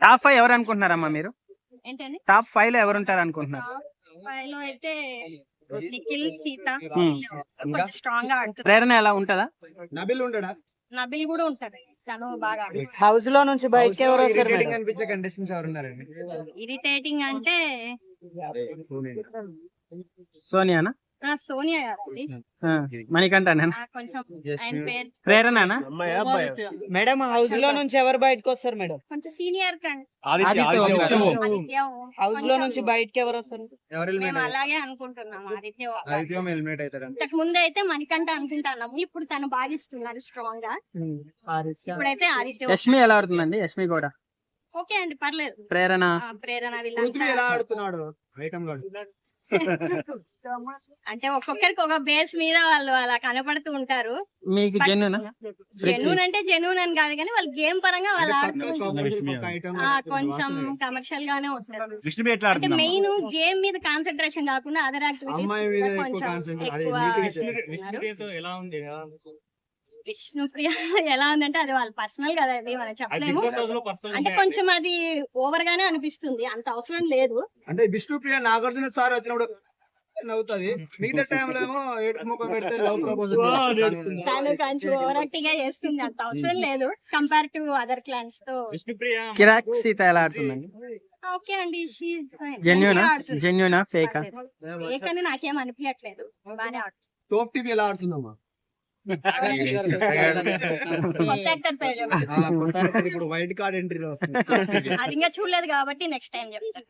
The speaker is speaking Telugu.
టాప్ 5 ఎవరు అనుకుంటున్నారమ్మా మీరు? ఏంటండి టాప్ 5 లో ఎవరు ఉంటారు అనుకుంటున్నారు? లో అయితే నిఖిల్, సీత కొంచెం స్ట్రాంగ్ గా ఆడుతుంది. ప్రేరణ ఎలా ఉంటదా? నబిల్ ఉండడా? నబిల్ కూడా ఉంటాడు, తను బాగా హౌస్ లో నుంచి బయటకి ఎవరు వస్తారు? కనిపించే కంటెస్టెంట్స్ ఎవరు ఉన్నారండి? ఇరిటేటింగ్ అంటే సోనియానా? సోనియా గారండి. మణికంఠనా? కొంచెం ఆయన పేరు ప్రేరణనా? మేడం హౌస్ లో నుంచి ఎవరు బయటకు వస్తారు మేడం? కొంచెం సీనియర్ కండి. హౌస్ లో నుంచి బయటకి ఎవరు వస్తారు? మేము అలాగే అనుకుంటున్నాము. ఆదిత్య ఎలిమినేట్ అవుతాడు. ఇంతకు ముందు అయితే మణికంఠ అనుకుంటున్నాము, ఇప్పుడు తను భావిస్తున్నారు స్ట్రాంగ్ గా. ఇప్పుడైతే ఆదిత్య. యష్మి ఎలా ఆడుతుందండి? యష్మి కూడా ఓకే అండి, పర్లేదు. ప్రేరణ వీళ్ళంతా ఎలా ఆడుతున్నాడు? అంటే ఒక్కొక్కరికి ఒక బేస్ మీద వాళ్ళు అలా కనపడుతూ ఉంటారు. మీకు జెన్యూన్ అంటే జెన్యూన్ అని కాదు, కానీ వాళ్ళు గేమ్ పరంగా వాళ్ళు కొంచెం కమర్షియల్ గానే ఉంటారు. అంటే మెయిన్ గేమ్ మీద కాన్సన్ట్రేషన్ కాకుండా అదర్ యాక్టివిటీస్ కొంచెం విష్ణుప్రియ ఎలా ఉందంటే అది వాళ్ళ పర్సనల్ కదా, అది మనం చెప్పలేము. అంటే కొంచెం అది ఓవర్ గానే అనిపిస్తుంది, అంత అవసరం లేదు. అంటే విష్ణుప్రియ నాగార్జున సార్ వచ్చినప్పుడు నవ్వుతుంది, మిగతా టైంలో ఏమో ముఖం పెడితే లవ్ ప్రపోజల్ తను కొంచెం ఓవర్ యాక్టింగ్ గా చేస్తుంది, అంత అవసరం లేదు కంపేర్ టు అదర్ క్లాన్స్ తో. కిరాక్ సీత ఎలా ఆడుతుందండి? ఓకే అండి, జెన్యూనా ఫేకా? ఫేక్ అని నాకేం అనిపించట్లేదు, బానే ఆడుతుంది. టోప్ టీవీ ఎలా ఆడుతుందమ్మా? కొత్త యాక్టర్ పేరు ఇప్పుడు వైల్డ్ కార్డ్ ఎంట్రీ అది ఇంకా చూడలేదు కాబట్టి నెక్స్ట్ టైం చెప్తాను.